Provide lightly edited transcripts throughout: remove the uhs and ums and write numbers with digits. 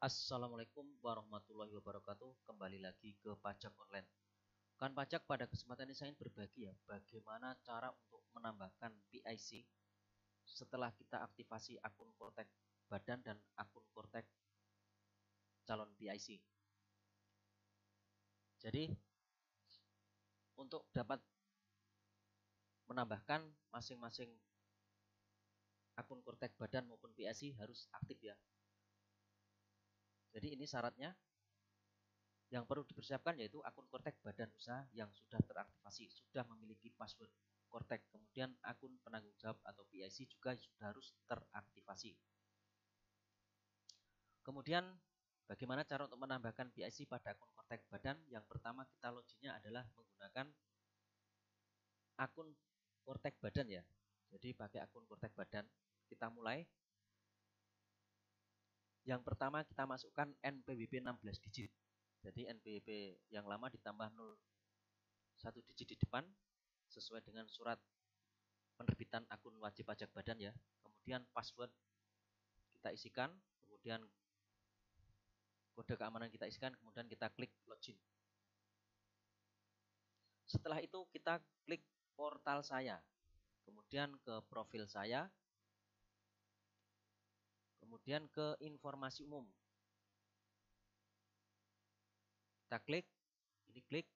Assalamualaikum warahmatullahi wabarakatuh. Kembali lagi ke pajak online. Kan pajak pada kesempatan ini saya ingin berbagi ya, bagaimana cara untuk menambahkan PIC setelah kita aktifasi akun Kortek badan dan akun Kortek calon PIC. Jadi untuk dapat menambahkan masing-masing akun Kortek badan maupun PIC harus aktif ya. Jadi ini syaratnya. Yang perlu dipersiapkan yaitu akun Kortek badan usaha yang sudah teraktivasi, sudah memiliki password Kortek. Kemudian akun penanggung jawab atau PIC juga sudah harus teraktivasi. Kemudian bagaimana cara untuk menambahkan PIC pada akun Kortek badan? Yang pertama kita loginnya adalah menggunakan akun Kortek badan ya. Jadi pakai akun Kortek badan. Kita mulai. Yang pertama kita masukkan NPWP 16 digit. Jadi NPWP yang lama ditambah 0 1 digit di depan sesuai dengan surat penerbitan akun wajib pajak badan ya. Kemudian password kita isikan, kemudian kode keamanan kita isikan, kemudian kita klik login. Setelah itu kita klik portal saya, kemudian ke profil saya, kemudian ke informasi umum. Kita klik, ini klik,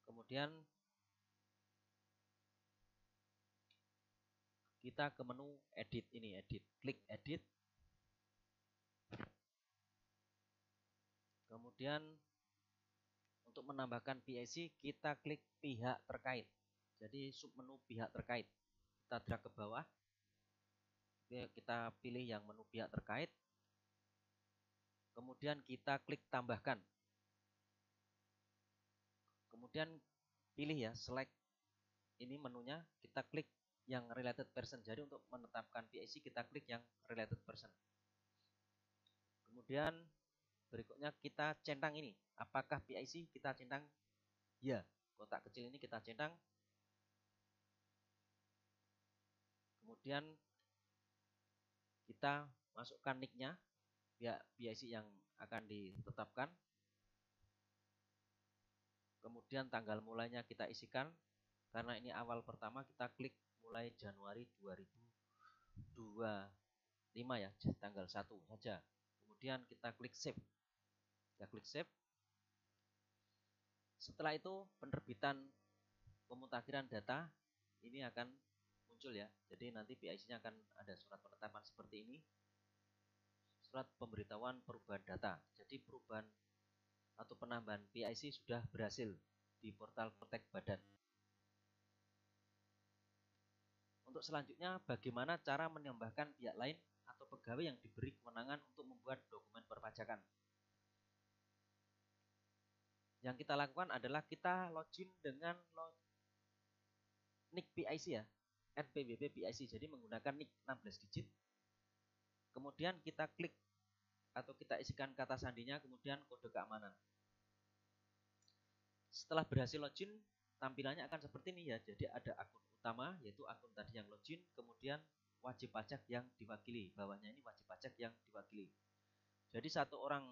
kemudian kita ke menu edit, ini edit, klik edit. Kemudian untuk menambahkan PIC kita klik pihak terkait. Jadi submenu pihak terkait. Kita drag ke bawah. Kita pilih yang menu pihak terkait. Kemudian kita klik tambahkan. Kemudian pilih ya select. Ini menunya, kita klik yang related person. Jadi untuk menetapkan PIC kita klik yang related person. Kemudian berikutnya kita centang ini. Apakah PIC? Kita centang ya. Kotak kecil ini kita centang. Kemudian kita masukkan nicknya, ya PIC yang akan ditetapkan. Kemudian tanggal mulainya kita isikan. Karena ini awal pertama, kita klik mulai Januari 2025 ya, tanggal 1 saja. Kemudian kita klik save. Kita klik save. Setelah itu penerbitan pemutakhiran data ini akan muncul ya. Jadi nanti PIC-nya akan ada surat penetapan seperti ini. Surat pemberitahuan perubahan data. Jadi perubahan atau penambahan PIC sudah berhasil di portal Kortek badan. Untuk selanjutnya, bagaimana cara menambahkan pihak lain atau pegawai yang diberi kewenangan untuk membuat dokumen perpajakan. Yang kita lakukan adalah kita login dengan nick PIC ya, NPWP PIC. Jadi menggunakan nick 16 digit. Kemudian kita klik atau kita isikan kata sandinya, kemudian kode keamanan. Setelah berhasil login, tampilannya akan seperti ini ya. Jadi ada akun utama, yaitu akun tadi yang login, kemudian wajib pajak yang diwakili. Bawahnya ini wajib pajak yang diwakili. Jadi satu orang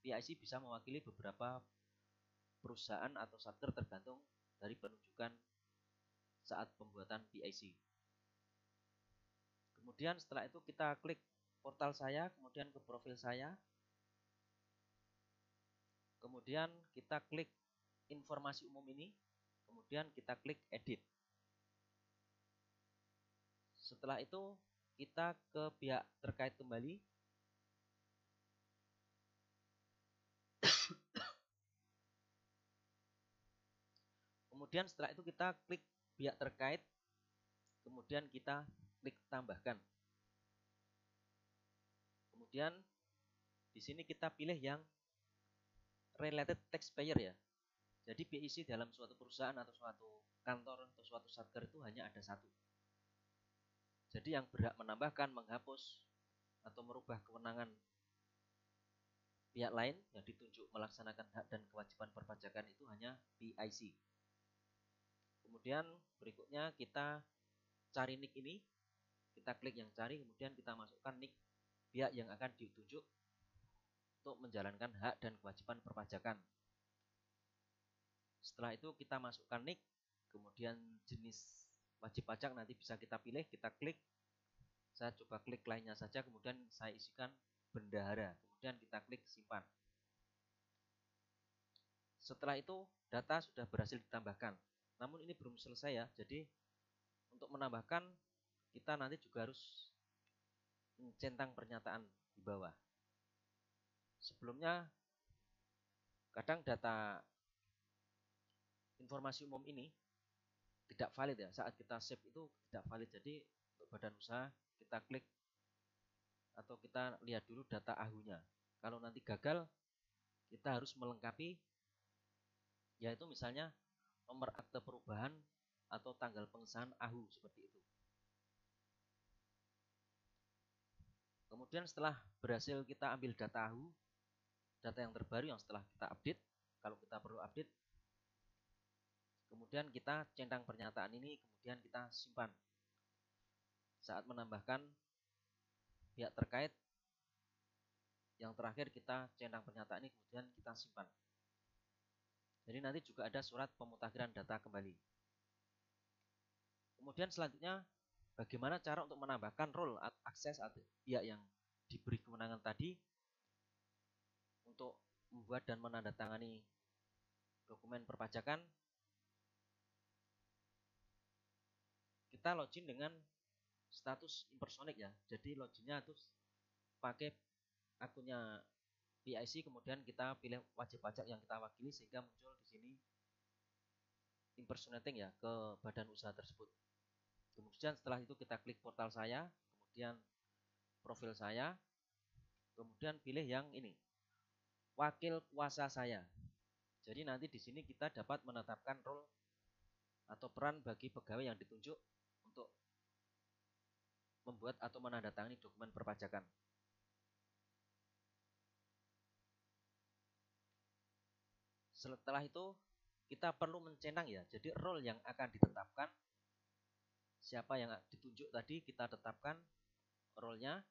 PIC bisa mewakili beberapa perusahaan atau satker tergantung dari penunjukan saat pembuatan PIC. Kemudian setelah itu kita klik portal saya, kemudian ke profil saya. Kemudian kita klik informasi umum ini, kemudian kita klik edit. Setelah itu kita ke pihak terkait kembali. Kemudian setelah itu kita klik pihak terkait, kemudian kita klik tambahkan. Kemudian di sini kita pilih yang related taxpayer ya. Jadi PIC dalam suatu perusahaan atau suatu kantor atau suatu satker itu hanya ada satu. Jadi yang berhak menambahkan, menghapus, atau merubah kewenangan pihak lain yang ditunjuk melaksanakan hak dan kewajiban perpajakan itu hanya PIC. Kemudian berikutnya kita cari nick ini. Kita klik yang cari, kemudian kita masukkan nick pihak yang akan ditunjuk. untuk menjalankan hak dan kewajiban perpajakan. Setelah itu kita masukkan NIK, kemudian jenis wajib pajak nanti bisa kita pilih, kita klik. Saya coba klik lainnya saja, kemudian saya isikan bendahara, kemudian kita klik simpan. Setelah itu data sudah berhasil ditambahkan. Namun ini belum selesai ya, jadi untuk menambahkan kita nanti juga harus mencentang pernyataan di bawah. Sebelumnya kadang data informasi umum ini tidak valid ya, saat kita save itu tidak valid. Jadi untuk badan usaha kita klik atau kita lihat dulu data AHU-nya. Kalau nanti gagal, kita harus melengkapi, yaitu misalnya nomor akte perubahan atau tanggal pengesahan AHU seperti itu. Kemudian setelah berhasil kita ambil data AHU, data yang terbaru yang setelah kita update, kalau kita perlu update, kemudian kita centang pernyataan ini, kemudian kita simpan. Saat menambahkan pihak terkait, yang terakhir kita centang pernyataan ini, kemudian kita simpan. Jadi nanti juga ada surat pemutakhiran data kembali. Kemudian selanjutnya, bagaimana cara untuk menambahkan role akses atau pihak yang diberi kewenangan tadi untuk membuat dan menandatangani dokumen perpajakan. Kita login dengan status impersonic ya. Jadi loginnya itu pakai akunnya PIC, kemudian kita pilih wajib pajak yang kita wakili sehingga muncul di sini impersonating ya ke badan usaha tersebut. Kemudian setelah itu kita klik portal saya, kemudian profil saya, kemudian pilih yang ini, wakil kuasa saya. Jadi nanti di sini kita dapat menetapkan role atau peran bagi pegawai yang ditunjuk untuk membuat atau menandatangani dokumen perpajakan. Setelah itu kita perlu mencentang ya. Jadi role yang akan ditetapkan, siapa yang ditunjuk tadi kita tetapkan role-nya.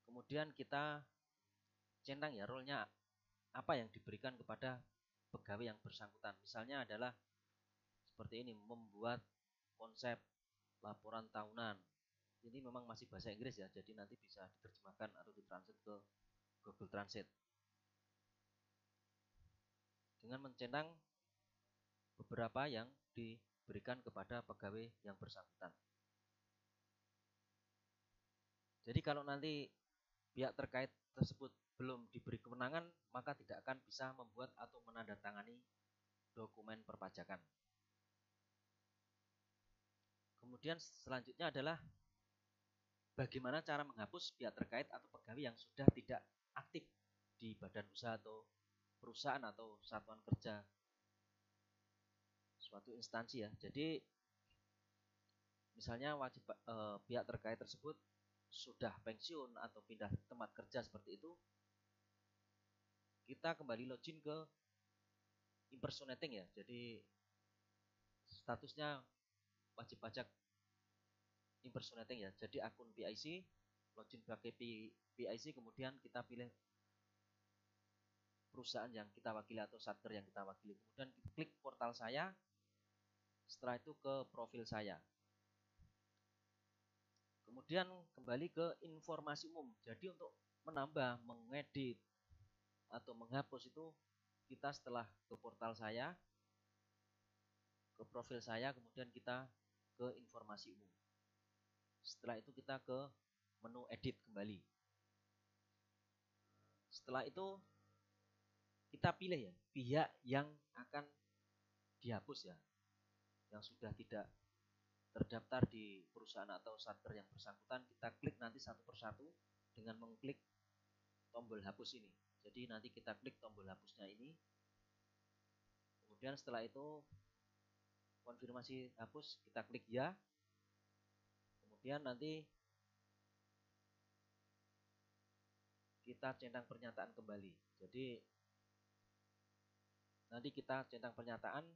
Kemudian kita centang ya role-nya apa yang diberikan kepada pegawai yang bersangkutan. Misalnya adalah seperti ini, membuat konsep laporan tahunan. Ini memang masih bahasa Inggris ya, jadi nanti bisa diterjemahkan atau ditranslate ke Google Translate. Dengan mencentang beberapa yang diberikan kepada pegawai yang bersangkutan. Jadi kalau nanti pihak terkait tersebut belum diberi kewenangan, maka tidak akan bisa membuat atau menandatangani dokumen perpajakan. Kemudian selanjutnya adalah bagaimana cara menghapus pihak terkait atau pegawai yang sudah tidak aktif di badan usaha atau perusahaan atau satuan kerja suatu instansi ya. Jadi misalnya pihak terkait tersebut sudah pensiun atau pindah tempat kerja seperti itu, kita kembali login ke impersonating ya. Jadi statusnya wajib pajak impersonating ya. Jadi akun PIC, login pakai PIC, kemudian kita pilih perusahaan yang kita wakili atau satker yang kita wakili. Kemudian klik portal saya, setelah itu ke profil saya. Kemudian kembali ke informasi umum. Jadi untuk menambah, mengedit, atau menghapus itu kita setelah ke portal saya, ke profil saya, kemudian kita ke informasi umum. Setelah itu kita ke menu edit kembali. Setelah itu kita pilih ya pihak yang akan dihapus ya, yang sudah tidak terdaftar di perusahaan atau satker yang bersangkutan. Kita klik nanti satu persatu dengan mengklik tombol hapus ini. Jadi nanti kita klik tombol hapusnya ini. Kemudian setelah itu konfirmasi hapus, kita klik ya. Kemudian nanti kita centang pernyataan kembali. Jadi nanti kita centang pernyataan,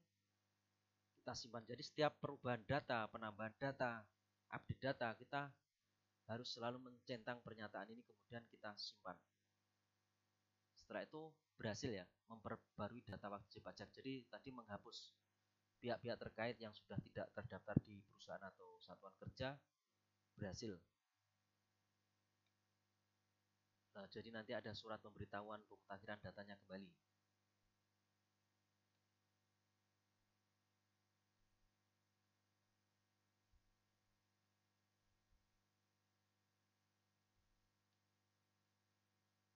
kita simpan. Jadi setiap perubahan data, penambahan data, update data, kita harus selalu mencentang pernyataan ini kemudian kita simpan. Setelah itu berhasil ya memperbarui data wajib pajak. Jadi tadi menghapus pihak-pihak terkait yang sudah tidak terdaftar di perusahaan atau satuan kerja berhasil. Nah, jadi nanti ada surat pemberitahuan pemutakhiran datanya kembali.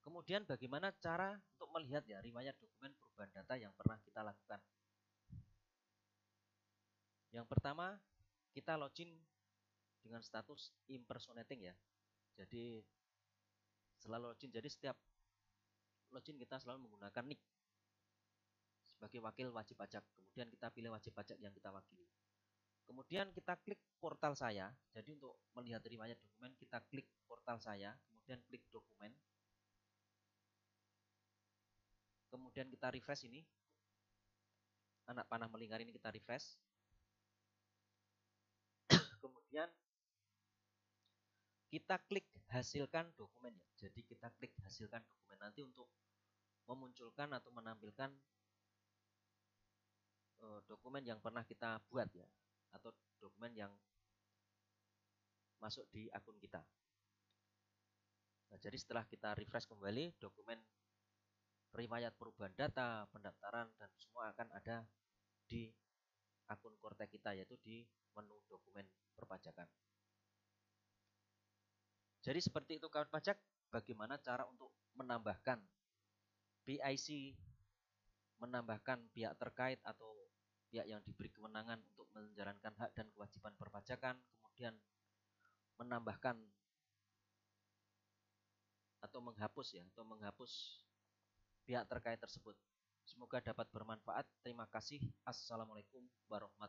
Kemudian bagaimana cara untuk melihat ya riwayat dokumen perubahan data yang pernah kita lakukan. Yang pertama, kita login dengan status impersonating ya. Jadi selalu login, jadi setiap login kita selalu menggunakan nick sebagai wakil wajib pajak. Kemudian kita pilih wajib pajak yang kita wakili. Kemudian kita klik portal saya. Jadi untuk melihat riwayat dokumen kita klik portal saya, kemudian klik dokumen. Kemudian kita refresh ini. Anak panah melingkar ini kita refresh. Kemudian kita klik hasilkan dokumen ya. Jadi kita klik hasilkan dokumen nanti untuk memunculkan atau menampilkan dokumen yang pernah kita buat ya, atau dokumen yang masuk di akun kita. Nah, jadi setelah kita refresh kembali, dokumen riwayat perubahan data, pendaftaran, dan semua akan ada di akun Korte kita, yaitu di menu dokumen perpajakan. Jadi seperti itu kawan pajak, bagaimana cara untuk menambahkan PIC, menambahkan pihak terkait atau pihak yang diberi kewenangan untuk menjalankan hak dan kewajiban perpajakan, kemudian menambahkan atau menghapus pihak terkait tersebut. Semoga dapat bermanfaat. Terima kasih. Assalamualaikum warahmatullahi wabarakatuh.